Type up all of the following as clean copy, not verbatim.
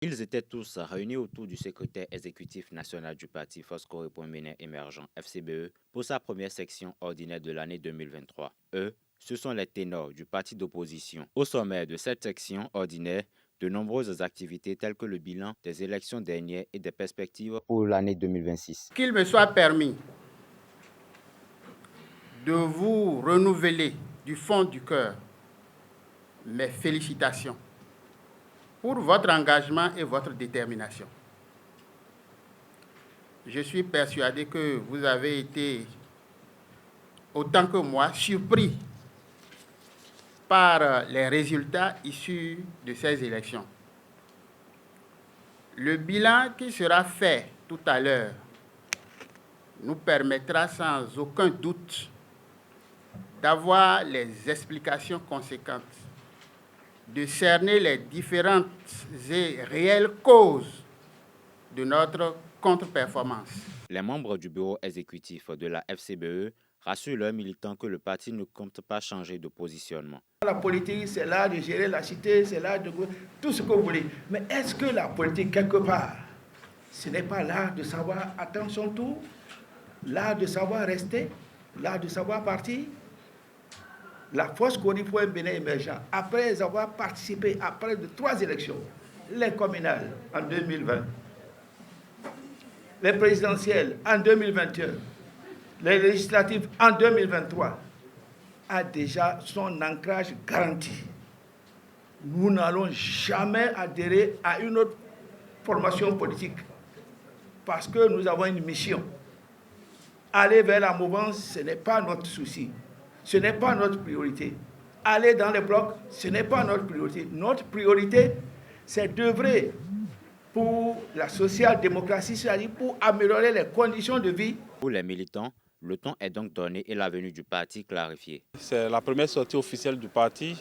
Ils étaient tous réunis autour du secrétaire exécutif national du parti Force Corps Bénin Émergent FCBE pour sa première section ordinaire de l'année 2023. Eux, ce sont les ténors du parti d'opposition. Au sommet de cette section ordinaire, de nombreuses activités telles que le bilan des élections dernières et des perspectives pour l'année 2026. Qu'il me soit permis de vous renouveler du fond du cœur mes félicitations pour votre engagement et votre détermination. Je suis persuadé que vous avez été, autant que moi, surpris par les résultats issus de ces élections. Le bilan qui sera fait tout à l'heure nous permettra sans aucun doute d'avoir les explications conséquentes, de cerner les différentes et réelles causes de notre contre-performance. Les membres du bureau exécutif de la FCBE rassurent leurs militants que le parti ne compte pas changer de positionnement. La politique, c'est là de gérer la cité, c'est là de tout ce que vous voulez. Mais est-ce que la politique, quelque part, ce n'est pas l'art de savoir attendre son tour, l'art de savoir rester, l'art de savoir partir? La force Corps Bénin Émergent, après avoir participé à près de 3 élections, les communales en 2020, les présidentielles en 2021, les législatives en 2023, a déjà son ancrage garanti. Nous n'allons jamais adhérer à une autre formation politique parce que nous avons une mission. Aller vers la mouvance, ce n'est pas notre souci. Ce n'est pas notre priorité. Aller dans les blocs, ce n'est pas notre priorité. Notre priorité, c'est d'œuvrer pour la social-démocratie, c'est-à-dire pour améliorer les conditions de vie. Pour les militants, le ton est donc donné et l'avenir du parti clarifié. C'est la première sortie officielle du parti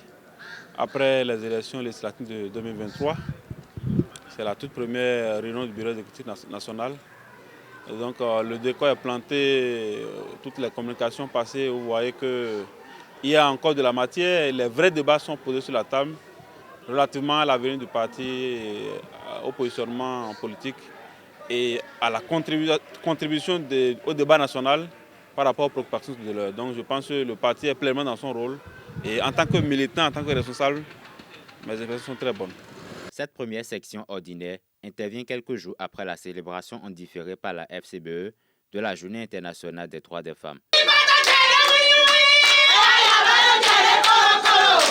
après les élections législatives de 2023. C'est la toute première réunion du bureau exécutif national. Et donc le décor est planté, toutes les communications passées, vous voyez qu'il y a encore de la matière et les vrais débats sont posés sur la table relativement à l'avenir du parti, au positionnement politique et à la contribution au débat national par rapport aux préoccupations de l'heure. Donc je pense que le parti est pleinement dans son rôle et en tant que militant, en tant que responsable, mes impressions sont très bonnes. Cette première section ordinaire intervient quelques jours après la célébration en différé par la FCBE de la Journée internationale des droits des femmes.